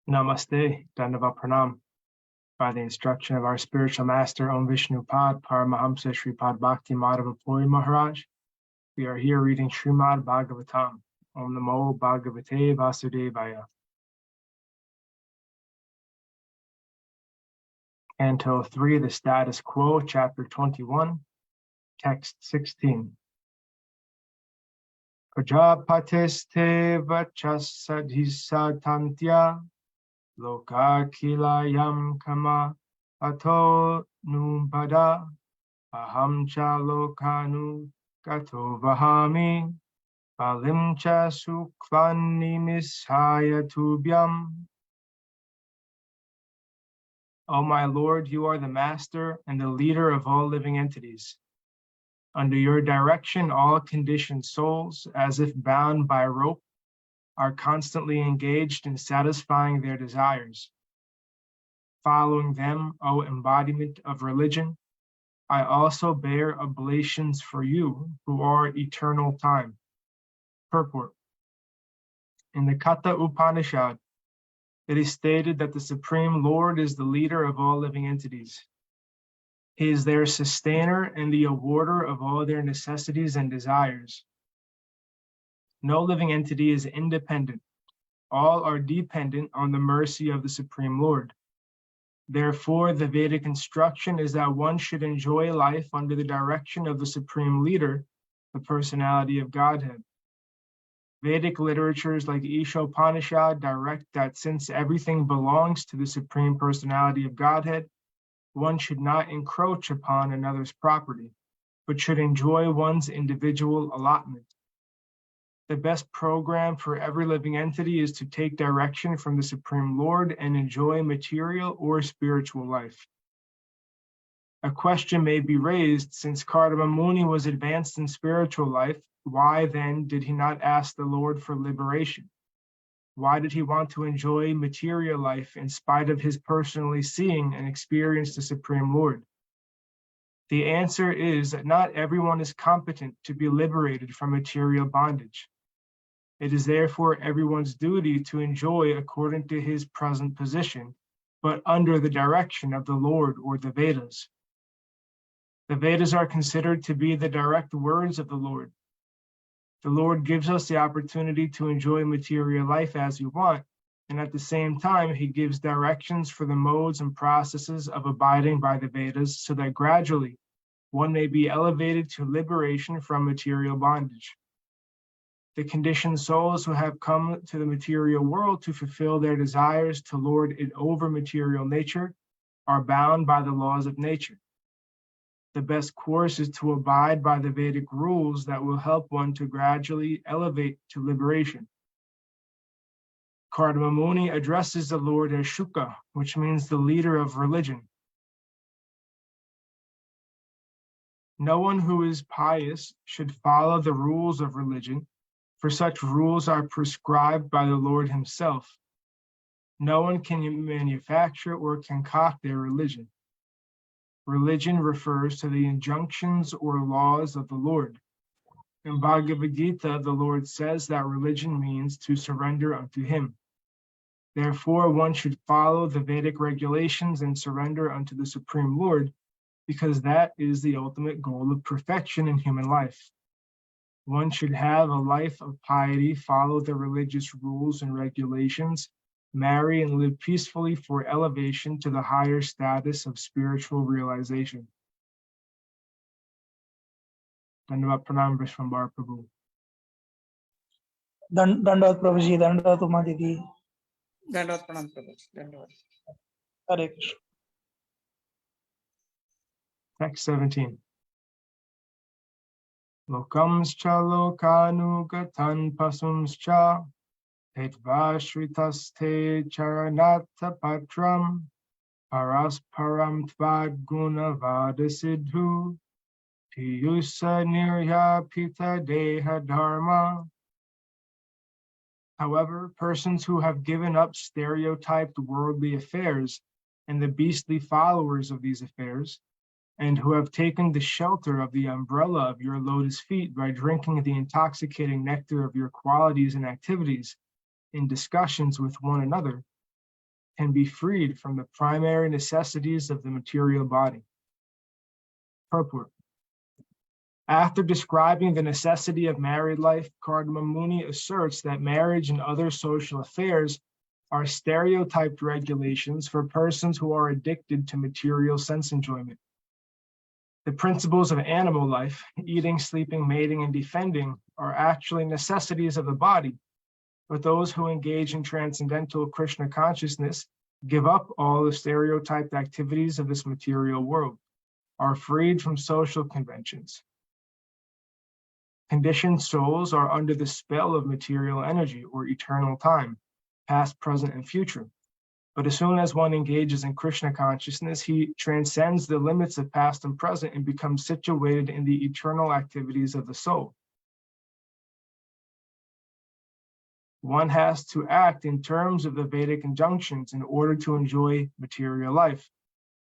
Namaste, Dandava Pranam. By the instruction of our spiritual master, Om Vishnupad, Paramahamsa Shripad Bhakti Madhava Puri Maharaj, we are here reading Srimad Bhagavatam. Om Namo Bhagavate Vasudevaya. Canto 3, the Status Quo, Chapter 21, Text 16. Prajapatiste vachasadhisatantya Loka kilayam kama ato nupada aham cha lokanu gato vahami balim cha suklani mishaya tubhyam. O my Lord, you are the master and the leader of all living entities. Under your direction, all conditioned souls, as if bound by rope, are constantly engaged in satisfying their desires. Following them, O embodiment of religion, I also bear oblations for you, who are eternal time. Purport. In the Katha Upanishad, it is stated that the Supreme Lord is the leader of all living entities. He is their sustainer and the awarder of all their necessities and desires. No living entity is independent. All are dependent on the mercy of the Supreme Lord. Therefore, the Vedic instruction is that one should enjoy life under the direction of the Supreme Leader, the personality of Godhead. Vedic literatures like Ishopanishad direct that since everything belongs to the Supreme Personality of Godhead, one should not encroach upon another's property, but should enjoy one's individual allotment. The best program for every living entity is to take direction from the Supreme Lord and enjoy material or spiritual life. A question may be raised, since Kardama Muni was advanced in spiritual life, why then did he not ask the Lord for liberation? Why did he want to enjoy material life in spite of his personally seeing and experiencing the Supreme Lord? The answer is that not everyone is competent to be liberated from material bondage. It is therefore everyone's duty to enjoy according to his present position, but under the direction of the Lord or the Vedas. The Vedas are considered to be the direct words of the Lord. The Lord gives us the opportunity to enjoy material life as we want, and at the same time, he gives directions for the modes and processes of abiding by the Vedas so that gradually one may be elevated to liberation from material bondage. The conditioned souls who have come to the material world to fulfill their desires to lord it over material nature are bound by the laws of nature. The best course is to abide by the Vedic rules that will help one to gradually elevate to liberation. Kardama Muni addresses the Lord as Shuka, which means the leader of religion. No one who is pious should follow the rules of religion, for such rules are prescribed by the Lord himself. No one can manufacture or concoct their religion. Religion refers to the injunctions or laws of the Lord. In Bhagavad Gita, the Lord says that religion means to surrender unto him. Therefore, one should follow the Vedic regulations and surrender unto the Supreme Lord, because that is the ultimate goal of perfection in human life. One should have a life of piety, follow the religious rules and regulations, marry and live peacefully for elevation to the higher status of spiritual realization. Dandavat Pranam Vishwambar Prabhu. Dandavat Prabhuji, Dandavat Uma Didi. Dandavat Pranam Prabhuji, Dandavat. Hare Krishna. Text 17. Lokamscha lokanu pasumscha Etvashritaste charanata patram parasparam tvad gunavada siddhu piyusa niryapita deha dharma. However, persons who have given up stereotyped worldly affairs and the beastly followers of these affairs, and who have taken the shelter of the umbrella of your lotus feet by drinking the intoxicating nectar of your qualities and activities in discussions with one another, can be freed from the primary necessities of the material body. Purport. After describing the necessity of married life, Kardama Muni asserts that marriage and other social affairs are stereotyped regulations for persons who are addicted to material sense enjoyment. The principles of animal life, eating, sleeping, mating, and defending, are actually necessities of the body, but those who engage in transcendental Krishna consciousness give up all the stereotyped activities of this material world, are freed from social conventions. Conditioned souls are under the spell of material energy or eternal time, past, present, and future. But as soon as one engages in Krishna consciousness, he transcends the limits of past and present and becomes situated in the eternal activities of the soul. One has to act in terms of the Vedic injunctions in order to enjoy material life.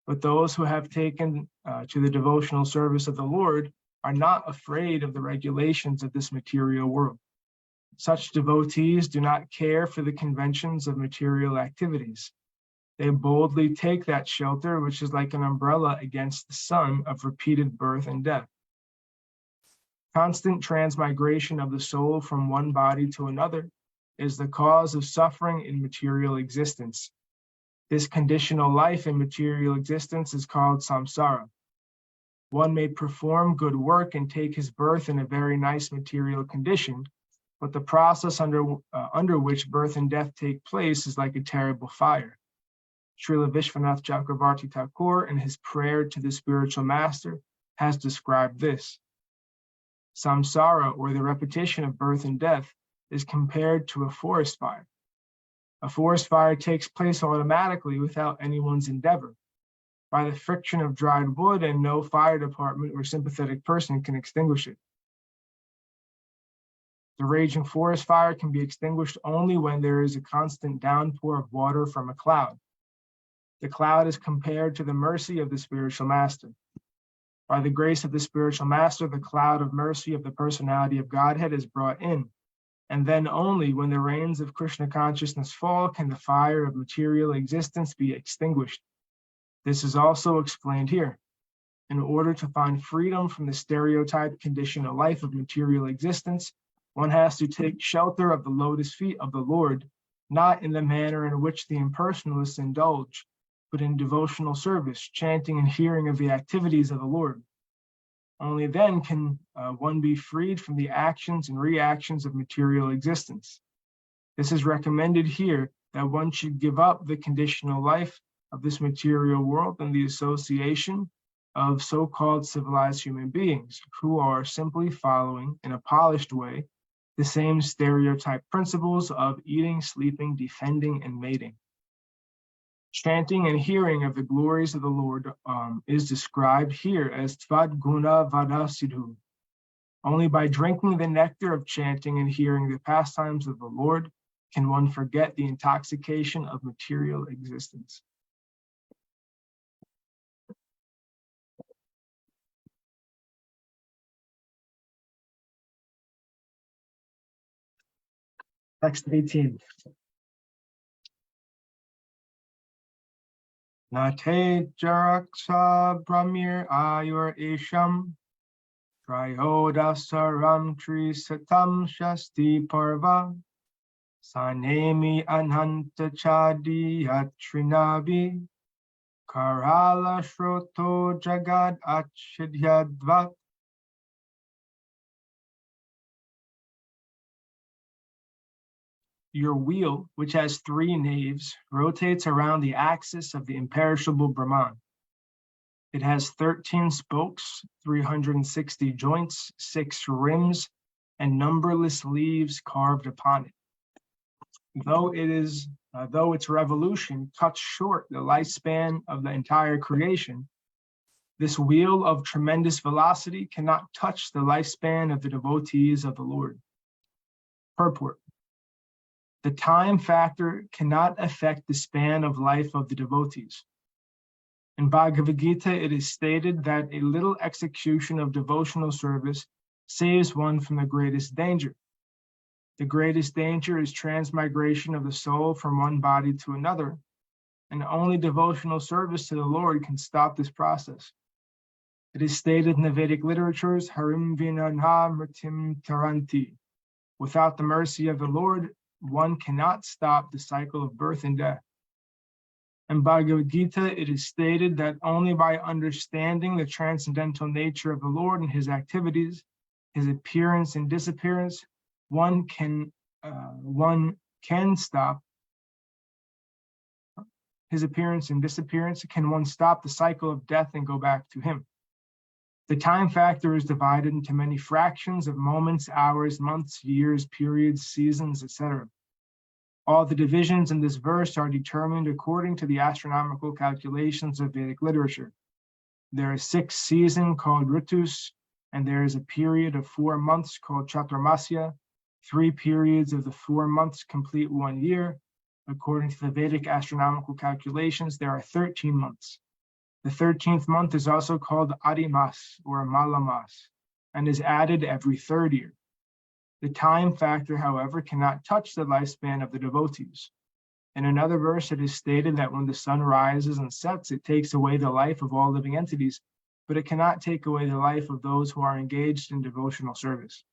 But those who have taken to the devotional service of the Lord are not afraid of the regulations of this material world. Such devotees do not care for the conventions of material activities. They boldly take that shelter, which is like an umbrella against the sun of repeated birth and death. Constant transmigration of the soul from one body to another is the cause of suffering in material existence. This conditional life in material existence is called samsara. One may perform good work and take his birth in a very nice material condition, but the process under which birth and death take place is like a terrible fire. Srila Vishwanath Chakravarti Thakur, in his prayer to the spiritual master, has described this. Samsara, or the repetition of birth and death, is compared to a forest fire. A forest fire takes place automatically without anyone's endeavor, by the friction of dried wood, and no fire department or sympathetic person can extinguish it. The raging forest fire can be extinguished only when there is a constant downpour of water from a cloud. The cloud is compared to the mercy of the spiritual master. By the grace of the spiritual master, the cloud of mercy of the personality of Godhead is brought in, and then only when the rains of Krishna consciousness fall can the fire of material existence be extinguished. This is also explained here. In order to find freedom from the stereotyped conditional life of material existence, one has to take shelter of the lotus feet of the Lord, not in the manner in which the impersonalists indulge, but in devotional service, chanting and hearing of the activities of the Lord. Only then can one be freed from the actions and reactions of material existence. This is recommended here, that one should give up the conditional life of this material world and the association of so-called civilized human beings who are simply following, in a polished way, the same stereotype principles of eating, sleeping, defending, and mating. Chanting and hearing of the glories of the Lord is described here as Tvad Guna Vada Siddhu. Only by drinking the nectar of chanting and hearing the pastimes of the Lord can one forget the intoxication of material existence. Text 18. Nate Jaraksa Brahmir Ayur Isham Trayodasaram Trisatam Shasti Parva Sanemi Ananta Chadi Yatrinabi Karala Shroto Jagad Achidhyadvat. Your wheel, which has 3 naves, rotates around the axis of the imperishable Brahman. It has 13 spokes, 360 joints, 6 rims, and numberless leaves carved upon it. Though its revolution cuts short the lifespan of the entire creation, this wheel of tremendous velocity cannot touch the lifespan of the devotees of the Lord. Purport. The time factor cannot affect the span of life of the devotees. In Bhagavad Gita, it is stated that a little execution of devotional service saves one from the greatest danger. The greatest danger is transmigration of the soul from one body to another, and only devotional service to the Lord can stop this process. It is stated in the Vedic literatures, Harim vinanha mritim taranti. Without the mercy of the Lord, one cannot stop the cycle of birth and death. In Bhagavad Gita, it is stated that only by understanding the transcendental nature of the Lord and his activities, his appearance and disappearance, one can stop his appearance and disappearance. Can one stop the cycle of death and go back to him? The time factor is divided into many fractions of moments, hours, months, years, periods, seasons, etc. All the divisions in this verse are determined according to the astronomical calculations of Vedic literature. There are 6 seasons called ritus, and there is a period of 4 months called chaturmasya. 3 periods of the 4 months complete 1 year. According to the Vedic astronomical calculations, there are 13 months. The 13th month is also called Adimas or Malamas and is added every 3rd year. The time factor, however, cannot touch the lifespan of the devotees. In another verse, it is stated that when the sun rises and sets, it takes away the life of all living entities, but it cannot take away the life of those who are engaged in devotional service.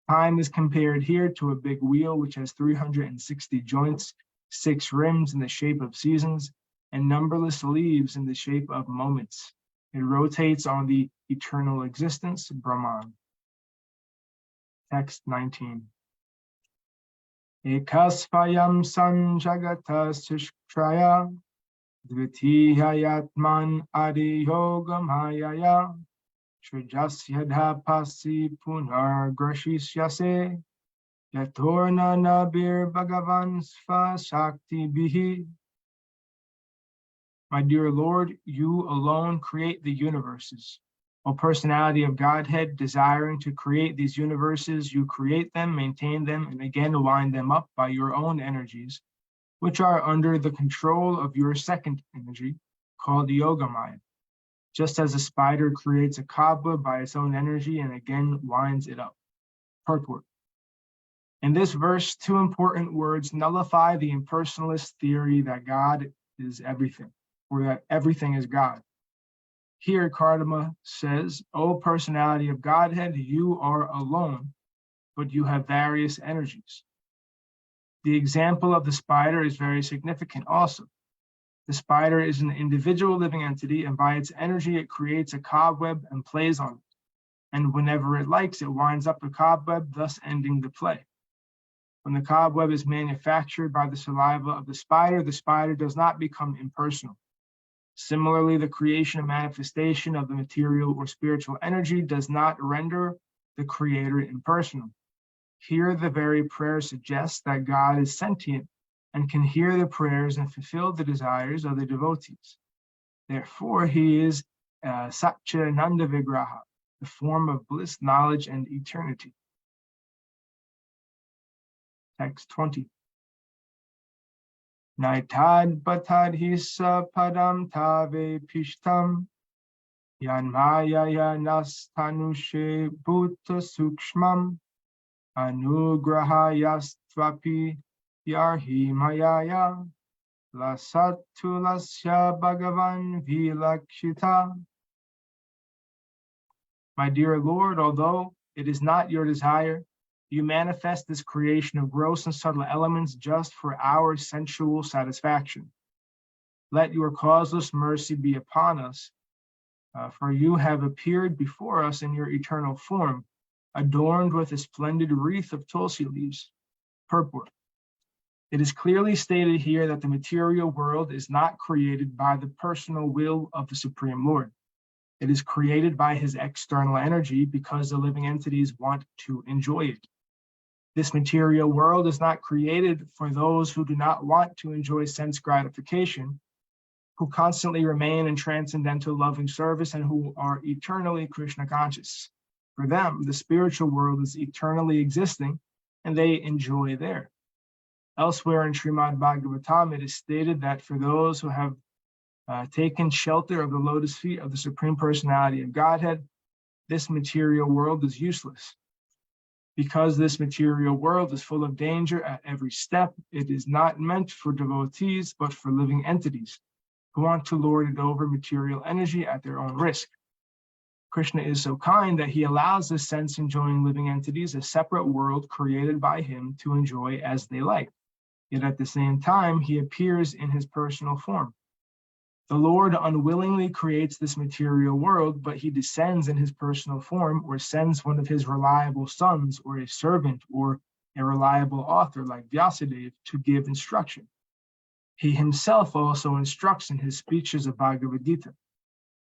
Time is compared here to a big wheel which has 360 joints, 6 rims in the shape of seasons, and numberless leaves in the shape of moments. It rotates on the eternal existence, Brahman. Text 19. Ekasvayam sanjagata sishtraya dvitihayatman adiyogamaya Srijasyadhapasi punar grashisyase yatorna nabir bhagavan sva shakti bihi. My dear Lord, you alone create the universes. O personality of Godhead, desiring to create these universes, you create them, maintain them, and again wind them up by your own energies, which are under the control of your second energy, called Yogamaya. Just as a spider creates a cobweb by its own energy and again winds it up. Purport. In this verse, 2 important words nullify the impersonalist theory that God is everything, or that everything is God. Here, Kardama says, O personality of Godhead, you are alone, but you have various energies. The example of the spider is very significant also. The spider is an individual living entity, and by its energy, it creates a cobweb and plays on it. And whenever it likes, it winds up the cobweb, thus ending the play. When the cobweb is manufactured by the saliva of the spider does not become impersonal. Similarly, the creation and manifestation of the material or spiritual energy does not render the creator impersonal. Here, the very prayer suggests that God is sentient and can hear the prayers and fulfill the desires of the devotees. Therefore, he is Satchidananda Vigraha, the form of bliss, knowledge, and eternity. Text 20. Naitad batad hisa padam tave pishtam yanmaya nastanushe bhuta sukshmam anugrahayastvapi yarhi mayaya lasatulasya bhagavan vilakshita. My dear Lord, although it is not your desire, you manifest this creation of gross and subtle elements just for our sensual satisfaction. Let your causeless mercy be upon us, for you have appeared before us in your eternal form, adorned with a splendid wreath of tulsi leaves. Purport. It is clearly stated here that the material world is not created by the personal will of the Supreme Lord. It is created by his external energy because the living entities want to enjoy it. This material world is not created for those who do not want to enjoy sense gratification, who constantly remain in transcendental loving service and who are eternally Krishna conscious. For them, the spiritual world is eternally existing and they enjoy there. Elsewhere in Srimad Bhagavatam, it is stated that for those who have taken shelter of the lotus feet of the Supreme Personality of Godhead, this material world is useless. Because this material world is full of danger at every step, it is not meant for devotees, but for living entities who want to lord it over material energy at their own risk. Krishna is so kind that he allows the sense-enjoying living entities a separate world created by him to enjoy as they like. Yet at the same time, he appears in his personal form. The Lord unwillingly creates this material world, but he descends in his personal form or sends one of his reliable sons or a servant or a reliable author like Vyasadeva to give instruction. He himself also instructs in his speeches of Bhagavad Gita.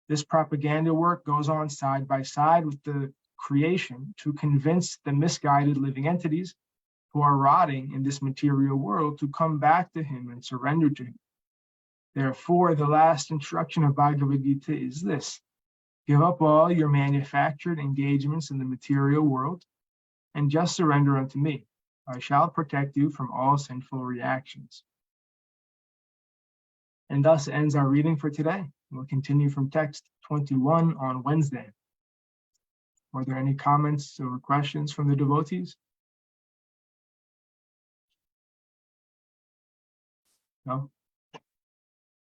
This propaganda work goes on side by side with the creation to convince the misguided living entities who are rotting in this material world to come back to him and surrender to him. Therefore, the last instruction of Bhagavad Gita is this: give up all your manufactured engagements in the material world and just surrender unto me. I shall protect you from all sinful reactions. And thus ends our reading for today. We'll continue from text 21 on Wednesday. Were there any comments or questions from the devotees? No?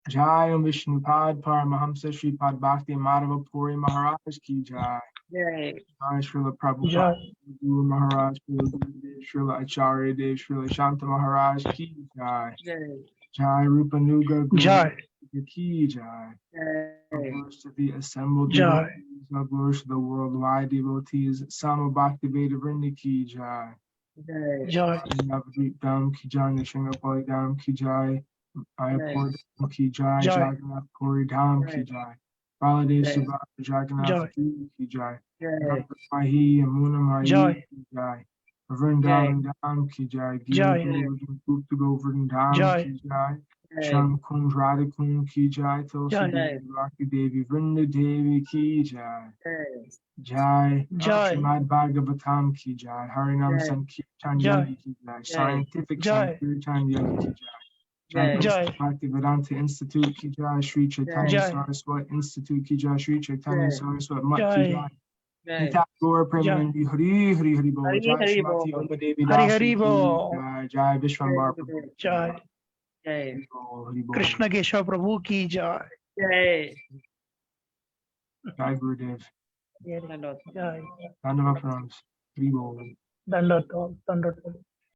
Jai Om Vishnupad Paramahamsa Shripad Bhakti Madhava Puri Maharaj Ki Jai. Jai. Jai Srila Prabhupada Jai. Guru Maharaj, Srila Acharya Dev, Srila Shanta Maharaj Ki Jai. Jai. Jai Rupa Nuga Guru Jai. Ki Jai. Jai. Glories to the assembled Jai. devotees, glories to the worldwide devotees, Sama Bhakti Veda Vrinda Ki Jai. Jai. Jai. Navadvip Dham Ki Jai, Nishangapali Dham Ki Jai, Ayapur Dham Ki Jai, Jai. Jagannath Puri Dham Ki Jai, Baladev Jai. Subhadra Jagannath Jai. Ki Jai, Jai. Ganga Mahi, Yamuna Mahi Jai. Ki Jai, Vrindavan Dham Ki Jai, Jai. Giri Govardhan Gupta Govardhan Dham Jai. Ki Jai, Jai. Sham Kund Radha Kund Ki Jai, Tulsi Jai. Devi Bhakti Devi Vrinda Devi Ki Jai. Jai. Jai, Jai. Srimad Bhagavatam Ki Jai, Harinam Jai. Sankirtan Jai. Yagi Ki Jai, Scientific Jai. Sankirtan Yagi Ki Jai, Jai. Jai. Bhakti Vedanta Institute Ki Jai, Sri Chaitanya Jai. Saraswat Institute Ki Jai, Sri Chaitanya Jai. Saraswat Mat Ki Jai. Jai, Jai. Gita Gaur Premanandi Hari Hari Hari Bol, Hari Jai Hari Srimati Bol. Uma Devi Hari Dasi Hari Ki Bol. Jai, Jai Vishwambar Prabhu Ki Jai. Jai. Hari Bol, Hari Bol. Krishna Keshav प्रभु की जय. Jai. Jai Gurudev, Dandavad. जय. Dandava Pranams, Hari Bol. दंडवत दंडवत.